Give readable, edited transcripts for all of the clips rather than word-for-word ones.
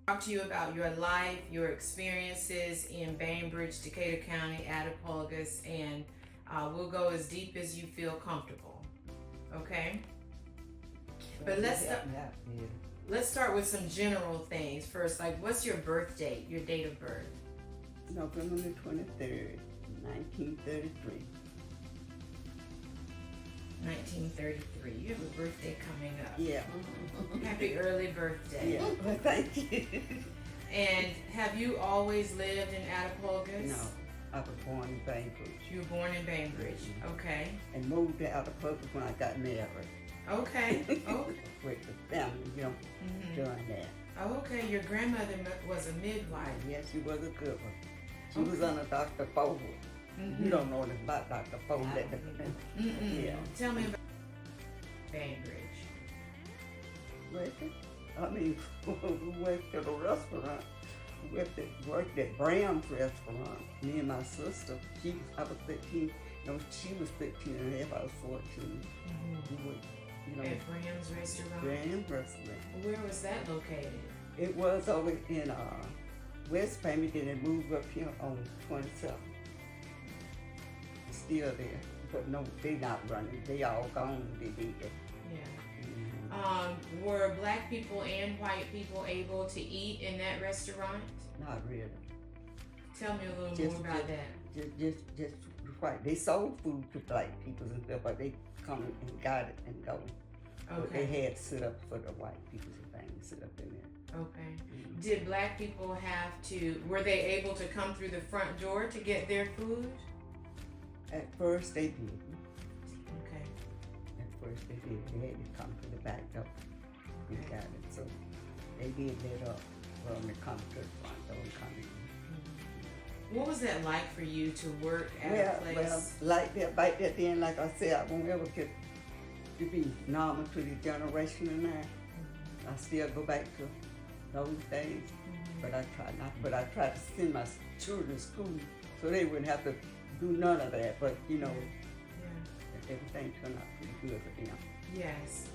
Talk to you about your life, your experiences in Bainbridge, Decatur County, Attapulgos, and we'll go as deep as you feel comfortable. Okay? But let's start with some general things first. Like, what's your birth date? Your date of birth? November the 23rd, 1933. 1933. You have a birthday coming up. Yeah. Happy early birthday. Yeah. Well, thank you. And have you always lived in Attapulgos? No, I was born in Bainbridge. You were born in Bainbridge. Okay. And moved to Attapulgos when I got married. Okay. Oh. With the family, doing that. Oh, okay. Your grandmother was a midwife. Yes, she was a good one. She was under Dr. Ford. You don't know anything about Dr. Ford. Yeah. Tell me about Bainbridge. I mean, we went to the restaurant. We worked at Bram's restaurant. Me and my sister. I was 13. No, she was 15 and a half. I was 14. We would, at Bram's restaurant? Bram's restaurant. Where was that located? It was over in West Payment, then it moved up here on 27th. It's still there. But no, they not running. They all gone. They did it. Yeah. Were black people and white people able to eat in that restaurant? Not really. Tell me a little more about that. Just white. They sold food to black people and stuff, but they come and got it and go. Okay. But they had sit up for the white people and things, sit up in there. Okay. Did black people were they able to come through the front door to get their food? At first they did. Okay. At first they did. They had to come to the back door and got it. So they did let up when they come to the front door and come in. What was that like for you to work at a place? Well, like that, back that then, like I said, I won't ever get to be normal to the generation now. I still go back to those days, but I try not. But I try to send my children to school so they wouldn't have to do none of that. But everything turned out pretty good for them. Yes.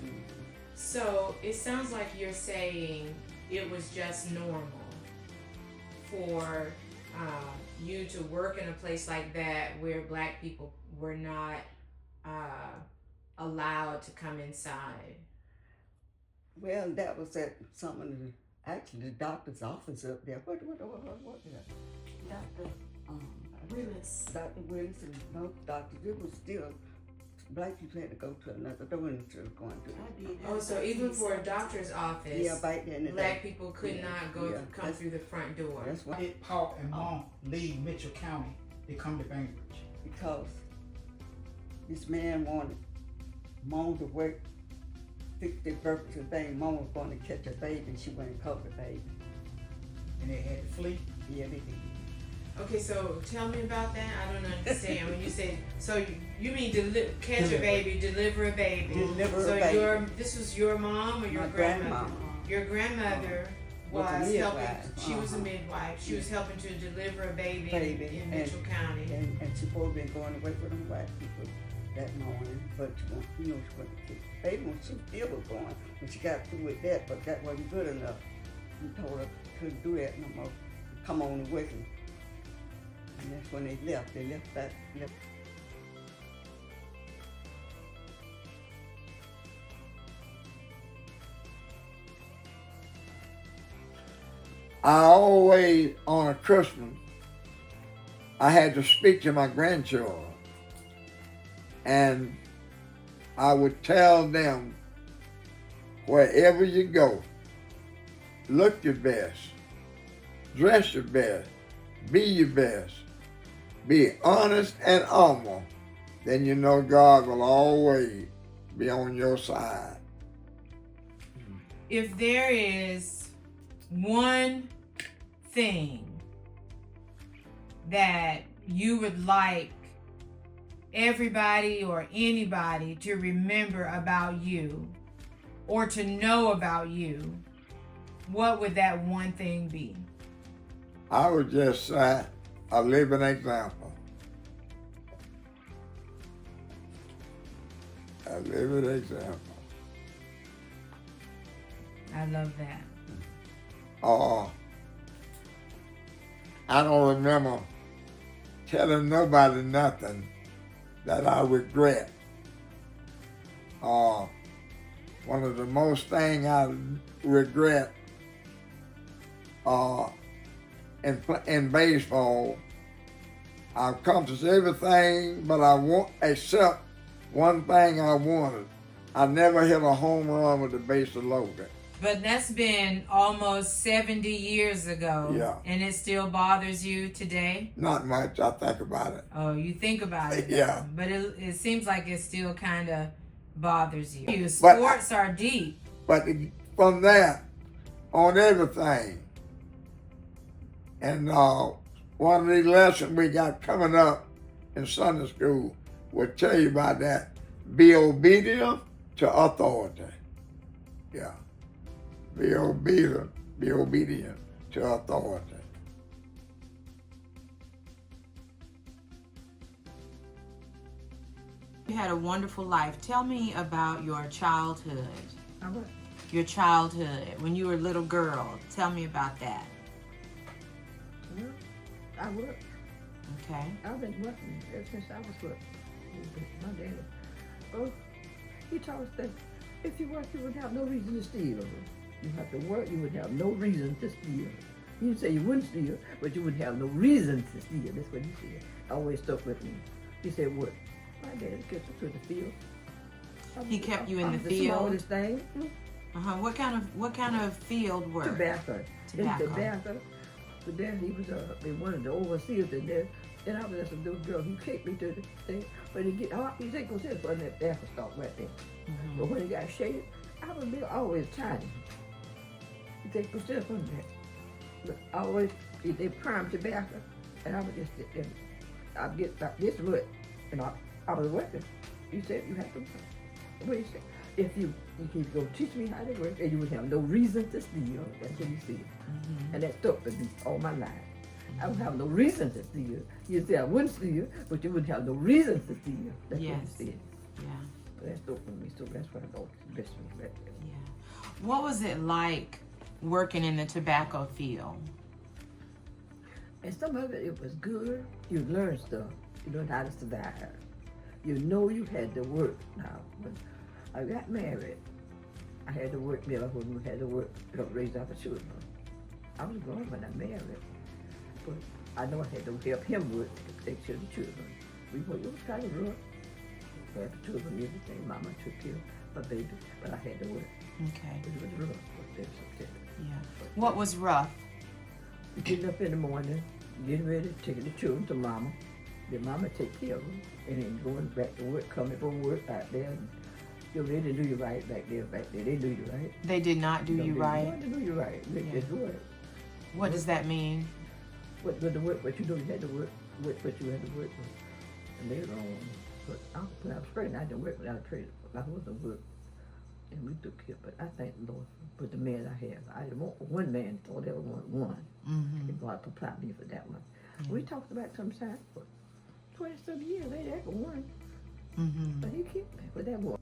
So it sounds like you're saying it was just normal for you to work in a place like that where black people were not allowed to come inside. Well, that was at some of the doctor's office up there. What is that? Dr. Willis. Dr. Willis and no doctor. It was still black people had to go to another door instead of going to. Oh, so even for a doctor's office, back then black people could not come through the front door. That's why. Did Paul and Mom leave Mitchell County to come to Bainbridge? Because this man wanted Mom to work, fix the birth and thing. Mom was going to catch a baby and she went and caught the baby. And they had to flee? Yeah, they did. Okay, so tell me about that. I don't understand. When you say, so you mean catch a baby, deliver a baby. Deliver a baby. This was your mom or your grandmother? Your grandmother was helping. She was a midwife. She was helping to deliver a baby in Mitchell County. And she probably been going away for them white people that morning, but she went to kick the baby when she still was going. When she got through with that, but that wasn't good enough. We told her couldn't do that no more. Come on and work. And that's when they left. They left back. I always, on a Christmas, I had to speak to my grandchildren. And I would tell them, wherever you go, look your best, dress your best, be your best, be honest and humble, then you know God will always be on your side. If there is one thing that you would like everybody or anybody to remember about you or to know about you, what would that one thing be? I would just say a living example. A living example. I love that. I don't remember telling nobody nothing that I regret. One of the most thing I regret in baseball, I accomplished everything, but I want except one thing I wanted. I never hit a home run with the bases loaded. But that's been almost 70 years ago. Yeah. And it still bothers you today? Not much. I think about it. Oh, you think about it. Yeah. But it seems like it still kind of bothers you. But Sports are deep. But from that, on everything, and one of the lessons we got coming up in Sunday school will tell you about that. Be obedient to authority. Yeah. Be obedient to authority. You had a wonderful life. Tell me about your childhood. I work. Your childhood, when you were a little girl. Tell me about that. Well, I work. Okay. I've been working ever since I was working. My daddy, he taught us that if you work, you would have no reason to steal. You have to work, you would have no reason to steal. He didn't say you wouldn't steal, but you would have no reason to steal. That's what he said. Always stuck with me. He said, what? My daddy kept us to the field. He kept you in the The field? smallest thing. Uh-huh. What kind of field work? Tobacco. Tobacco. In tobacco. But then he was one of the overseers in there. And I was just a little girl. He kicked me to the thing. But he get hot. He said, go sit for that tobacco stalk right there. Mhm. But when he got shaved, I was always tiny. He said, go sit on that. But always, they prime tobacco. And I would just sit there. I'd get like this much. And I was working. He said, you have to work. What he said, if you could go teach me how to work, and you would have no reason to steal. That's what he said. Mhm. And that stuck with me all my life. I would have no reason to steal. You say I wouldn't steal, but you wouldn't have no reason to steal. That's Yes. what he said. Yeah. But that stuck with me, so that's what I got the best of me right there. Yeah. What was it like working in the tobacco field? And some of it was good. You learned stuff. You learned how to survive. You know you had to work. Now, when I got married, I had to work there when we had to work to raise our children. I was grown when I married, but I know I had to help him work to take care of the children. It was kind of rough. I had the children and everything. Mama took care of my baby, but I had to work. Okay. It was rough. But that's okay. Yeah. What was rough? Getting up in the morning, getting ready, taking the children to mama. Then mama take care of them, and then going back to work, coming from work out there. And, you know, they didn't do you right back there. They do you right. They did not do you right. They do you right. They Yeah. just work. What does that mean? What the work? But you know you had to work. What you had to work with. And they wrong. But when I was pregnant, I didn't work without trade. I wasn't work. And we took care. But I thank the Lord for the man I have. I didn't want one man. I thought I wanted one. Mm-hmm. And God supplied me for that one. Yeah. We talked about some time for 20-some years. They had one. Mm-hmm. But he kept me for that one.